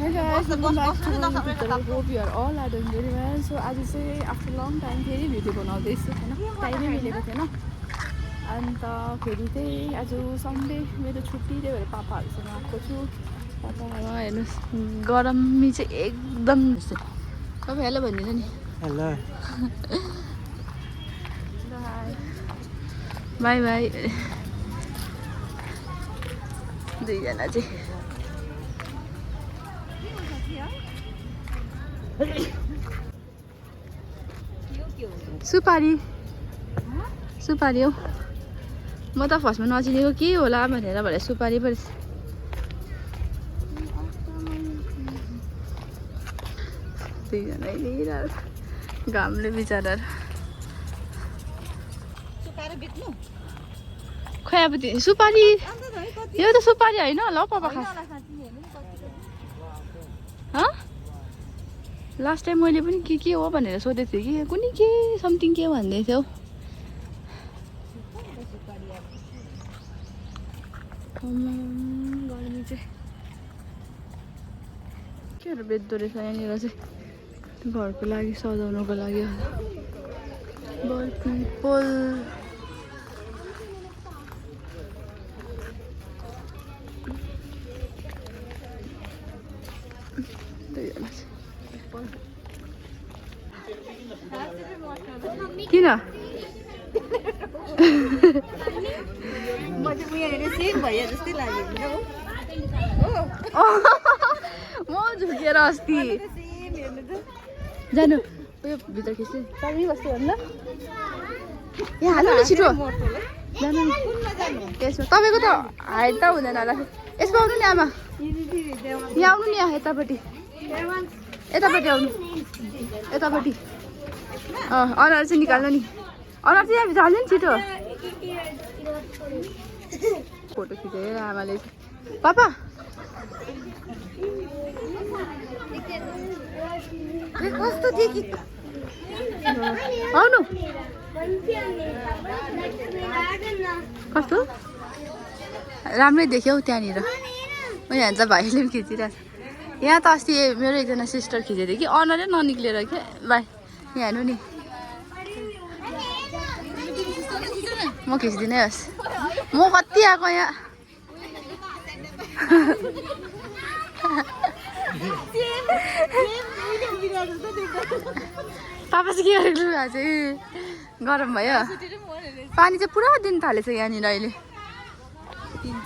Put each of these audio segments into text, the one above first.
Hey guys, welcome back to my YouTube. Hope you are all are doing very well. So आज चाहिँ after long time फेरि video बनाउँदैछु होइन, टाइमै मिलेको थिएन। अन्त फेरि चाहिँ आज सन्डे मेरो छुट्टी, त्यही भएर पापाहरूसँग आएको छु। पापामा हेर्नुहोस् गरमी चाहिँ एकदम तपाईँ हेलो भनिदिनु नि। Hello by by. दुईजना चाहिँ सुपारी सुपारी हो। म त फर्स्टमा नचिनेको के होला भनेर सुपारी पो रहेछ। दुईजना घामले बिचरा खोइ अब सुपारी यो त सुपारी होइन होला हौ पापा खास। लास्ट टाइम मैले पनि के हो भनेर सोधेको थिएँ कि कुनै के समथिङ के भन्दै थियो। गर्मी चाहिँ केहरू बेच्दो रहेछ यहाँनिर चाहिँ घरको लागि सजाउनको लागि बल पिपल। किन म झुकेर अस्ति जानु उयो भित्र खिच्नु तपाईँ कस्तो भन्नु यहाँ हाल्नु नि छिटो जानु यसमा तपाईँको त हाइट त हुँदैन होला। यसमा आउनु नि आमा, यहाँ आउनु नि, यहाँ यतापट्टि आउनु, यतापट्टि अनुहार चाहिँ निकाल्नु नि, अनुहार चाहिँ यहाँ हाल्नु नि छिटो। फोटो खिचेर आमाले पापा कस्तो आउनु कस्तो राम्रै देख्यौ त्यहाँनिर। म यहाँ चाहिँ भाइले पनि खिचिरहेको छ। यहाँ त अस्ति मेरो एकजना सिस्टर खिचेको थियो कि अनुहारै ननिक्लेर के भाइ यहाँ हेर्नु नि। म खिचिदिनै होस्, म कति आएको यहाँ। पापा चाहिँ के गरेको लुगा चाहिँ गरम भयो। पानी चाहिँ पुरा दिन थालेछ यहाँनिर अहिले।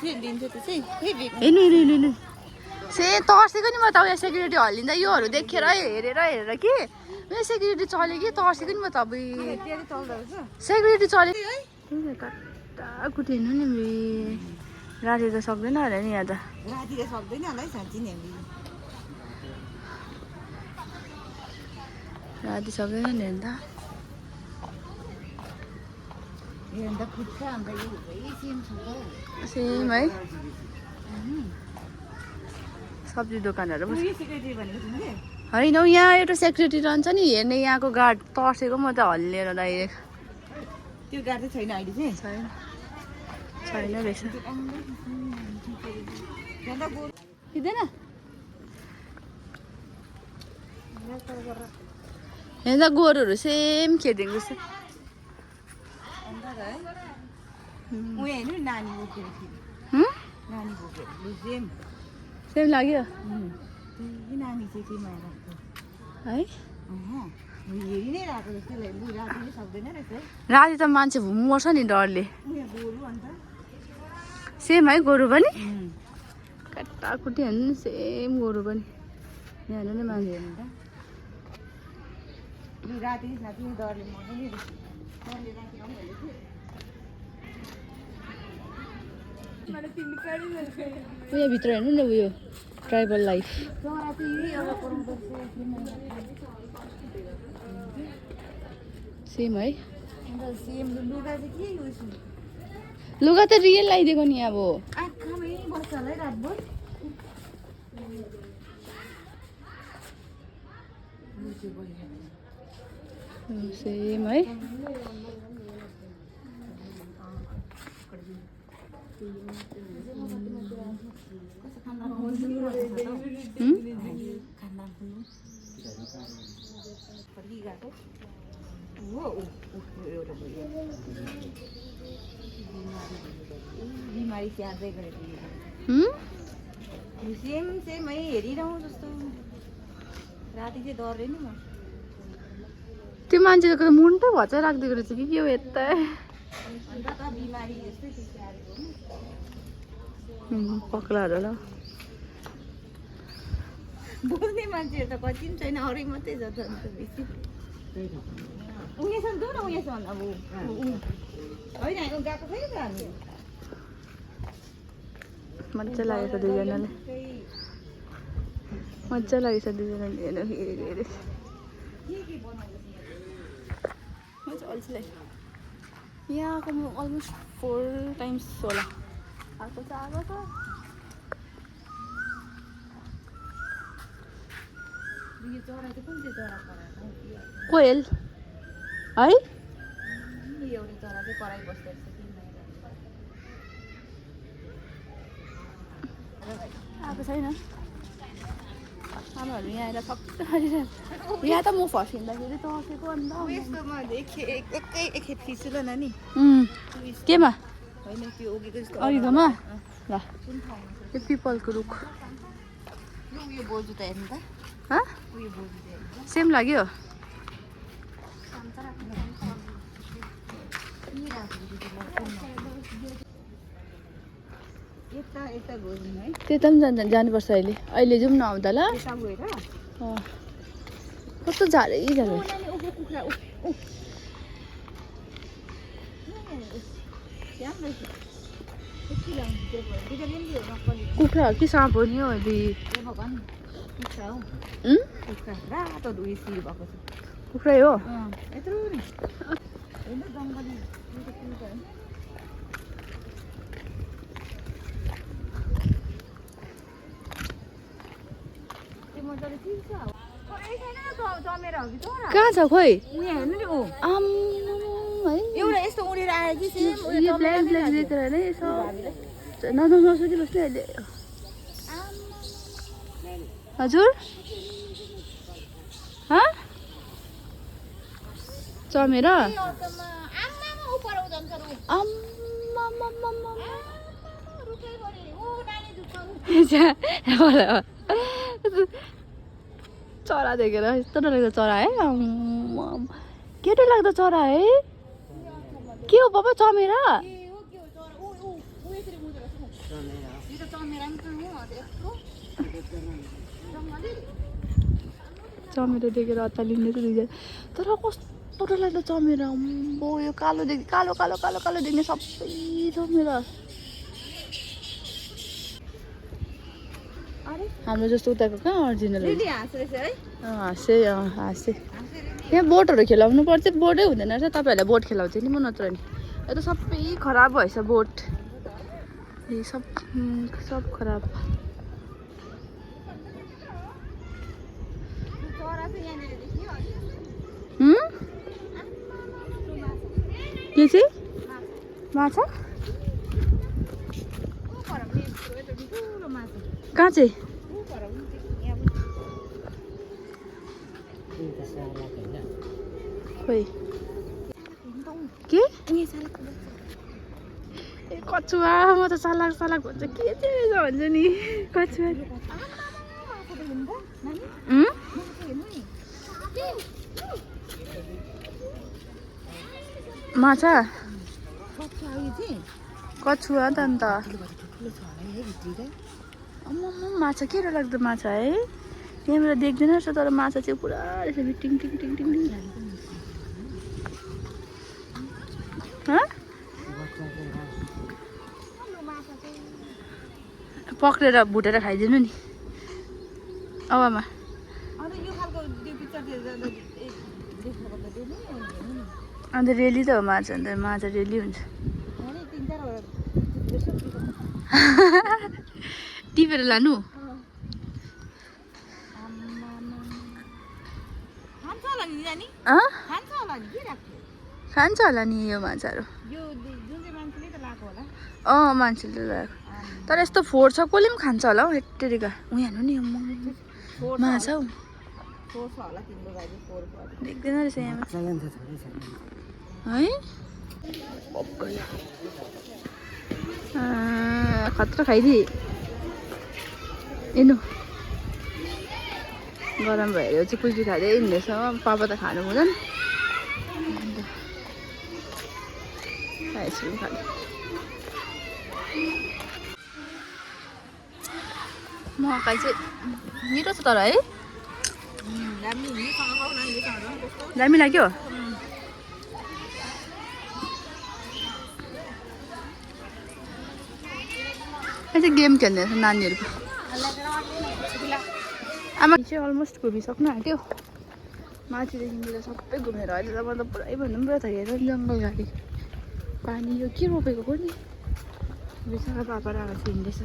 हेर्नु हेर्नु से तर्सेको नि म त उयो सेक्युरिटी हल्लिँदा योहरू देखेर हेरेर कि उयो सेक्युरिटी चल्यो कि तर्सेको नि म त। अब सेक्युरिटी चल्यो कुटी हेर्नु नि राति त सक्दैन होला नि। यहाँ त राति त सक्दैन होला है साँच्ची नि, राति सक्दैन नि अन्त। सेम है सब्जी दोकानहरू होइन हौ। यहाँ एउटा सेक्युरिटी रहन्छ नि हेर्ने, यहाँको गार्ड तर्सेको म त हल्लिएर डाइरेक्ट। त्यो गार्ड चाहिँ छैन अहिले चाहिँ छैन रहेछ। खिच्दैन हेर्दा गोरुहरू सेम खेदेको छ। सेम लाग्यो है। राति त मान्छे मर्छ नि डरले। सेम है गोरु पनि काटाकुटी हेर्नु नि, सेम गोरु पनि यहाँ हेर्नु नि मान्छे राति डरले उयो भित्र हेर्नु न उयो ट्राइबल लाइफ। सेम है लुगा त रियल लगाइदिएको नि अब। सेम है बिमारी स्याहार्दै गरेको सेम सेम है हेरिरहँ जस्तो राति चाहिँ डरे नि म त्यो मान्छेको त मुन्टो भचा राखिदिएको रहेछ कि के हो यता अन्त त बिमारी जस्तै स्याहारेको पक्राहरू ल बोल्ने मान्छेहरू त कति पनि छैन अरू मात्रै छ त अन्त बेसी उनीसँग जाउँ न उनीसँग अब होइन गएको छैन त हामी मजा लागेको छ दुईजनाले मजा लागेको छ दुईजनाले हेर्नु हेरे अल्छी लाग्यो यहाँ आएको म अलमोस्ट 4 टाइम्स होला आएको छ यो चरा चाहिँ कुन चाहिँ चरा कराएको कोयल है एउटा चरा चाहिँ कराइ बस्दो रहेछ आएको छैन आमाहरू यहाँ आएर सबै गरिरहेको यहाँ त म फर्किँदाखेरि तर्सेको अन्त यस्तोमा एकखेप खिच्छु ल नानी केमा होइन त्यो उगेको जस्तो अघिकोमा ल कुन ठाउँमा यो पिपलको रुख उयो बोजू त हेर्नु त हँ उयो बोजू त हेर्नु सेम लाग्यो यता यता गयौँ है त्यता पनि जानुपर्छ अहिले अहिले जाउँ न आउँदा ल यता गएर कस्तो झारै झारै कुखुरा कि साँप हो नि हो रातो धुइसिर भएको छ कुखुरै हो यत्रो नि होइन जङ्गली कहाँ छ खोइ उयो हेर्नु नि ऊ है एउटा यस्तो उडेर आयो कि सेम यो ब्ल्याक ब्ल्याक देखेर नै यसो नसोचिबस् नि अहिले हजुर चमेरा चरा देखेर यस्तो डरलाग्दो चरा है के डरलाग्दो चरा है के हो बाबा चमेरा चमेरा देखेर अत्तालिँदै छ दुईजना तर कस्तो डरलाग्दो चमेरा अम्बो यो कालो कालो कालो कालो कालो देख्ने सबै चमेरा हाम्रो जस्तो उताको कहाँ अरिजिनल हाँसे हाँसे यहाँ बोटहरू खेलाउनु पर्छ बोटै हुँदैन रहेछ तपाईँहरूलाई बोट खेलाउँथ्यो नि म नत्र नि यो त सबै खराब भएछ बोट सब खराब के चाहिँ माछा कहाँ चाहिँ खोइ के ए कछुवा म त सालाक सालाक भन्छ के चाहिँ भन्छ नि कछुवा माछा कछुवा त अन्त माछा के डरलाग्दो माछा है यहाँबाट देख्दैन रहेछ तर माछा चाहिँ पुरा रहेछ टिङ टिङ टिङ टिङ टिङ पक्रेर भुटेर खाइदिनु नि आमा अन्त रेली त हो माछा अन्त माछा रेली हुन्छ टिपेर लानु खान्छ होला नि यो माछाहरू मान्छेले लगाएको तर यस्तो फोहोर छ कसले पनि खान्छ होला हौ हेटेरिका उयो हेर्नु नि माछा हौ फोहोर छ होला तिम्रो लागि फोहोर पर्छ देख्दैन रहेछ यहाँ चाहिन्छ छोरी छ है खतरा खाइदिए हेर्नु गरम भएर चाहिँ कुल्फी खाँदै हिँड्दैछ पापा त खानु हुँदैन आइसक्रिम खानु मकै चाहिँ मिठो छ तर है दामी लाग्यो चाहिँ गेम खेल्दैछ नानीहरूको आमा चाहिँ अलमोस्ट घुमिसक्नु आँट्यो माथिदेखि लिएर सबै घुमेर अहिले त मतलब पुरै भन्नु पनि पुरा थाकेर जङ्गल घारी पानी यो के रोपेको को नि बिचरा पापा र आमा चाहिँ हिँड्दैछ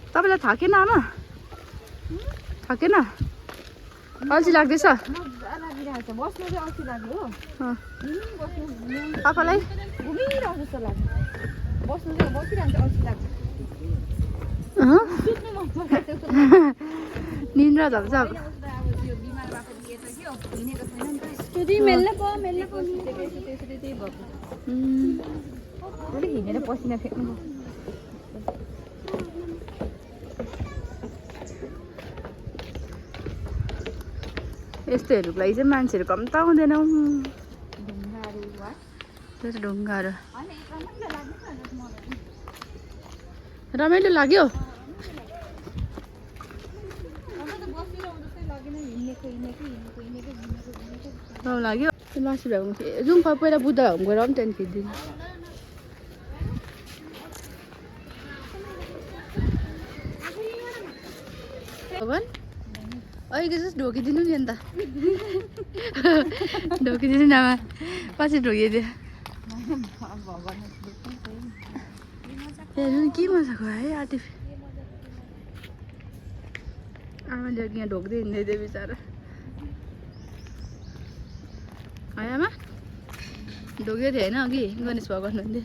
तपाईँलाई थाकेन आमा थाकेन अल्छी लाग्दैछ बस्नु चाहिँ अल्छी लाग्यो हो पापालाई घुमिरहनु जस्तो लाग्यो बस्नु चाहिँ बसिरहन्छ अल्छी लाग्छ निन्द्रा झल्छ अब यो बिमार भएको दिएर के हो हिँडेको छैन नि त त्यो मेल्न पो त्यसरी त्यही भएको अलिक हिँडेर पसिना फेक्नु यस्तोहरूको लागि चाहिँ मान्छेहरू कम त आउँदैन ढुङ्गाहरू वा ढुङ्गाहरू होइन रमाइलो लाग्दैन मलाई रमाइलो लाग्यो लाग्यो मासु भ्याउनु जाउँ पहिला बुद्ध भ्याउनु गएर पनि त्यहाँदेखि खिच्दिनु भगवान् अहिले जस्तो ढोकिदिनु नि अन्त ढोकिदिनु नि आमा पछि ढोकिदियो हेर्नु नि के मजाको है आमाले यहाँ ढोक्दै हिँड्दै थियो बिचरा है आमा ढोक्यो थियो होइन अघि गणेश भगवान् भन्दै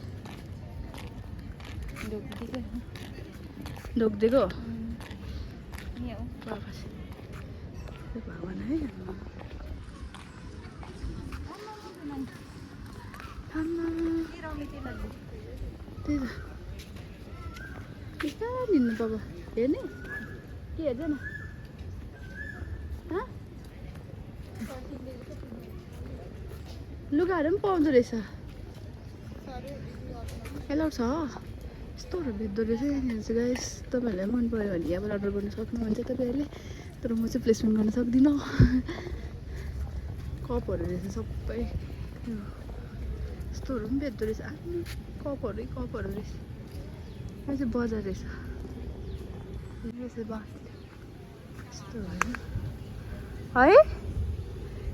ढोकिदिएको भगवान् है त्यही त बिस्तारै हिँड्नु बाबा हेर्ने के हेर्दैन लुगाहरू पनि पाउँदो रहेछ एलाउ छ यस्तोहरू बेच्दो रहेछ यहाँनिर चाहिँ गाइस तपाईँहरूलाई मन पऱ्यो भने यहाँबाट अर्डर गर्नु सक्नुहुन्छ तपाईँहरूले तर म चाहिँ प्लेसमेन्ट गर्न सक्दिनँ कपहरू रहेछ सबै यस्तोहरू पनि बेच्दो रहेछ कपहरू रहेछ यो चाहिँ बजार रहेछ है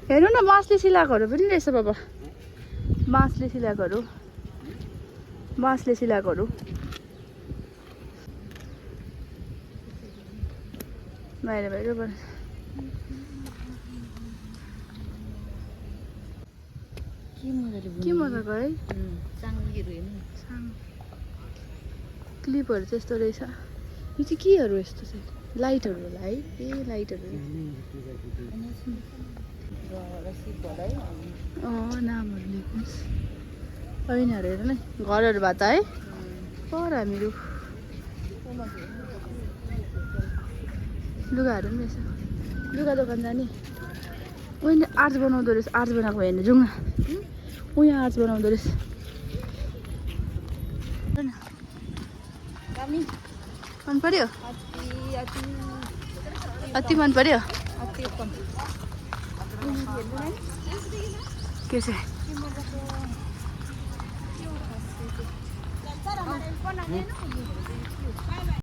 हेर्नु न बाँसले सिलाएकोहरू पनि रहेछ बाबा बाँसले सिलाएकोहरू बाहिर बाहिरबाट के मजाको है क्लिपहरू चाहिँ यस्तो रहेछ यो चाहिँ केहरू यस्तो चाहिँ लाइटहरू होला है ए लाइटहरू नामहरू लेख्नुहोस् ऐनाहरू हेर नै घरहरू भए त है पर हामीहरू लुगाहरू पनि रहेछ लुगा दोकान जाने उहिले आर्ट्स बनाउँदो रहेछ आर्ट्स बनाएको हेर्नु जाउँ न उहाँ आर्ट्स बनाउँदो रहेछ मन पर्यो अति मन पर्यो के चाहिँ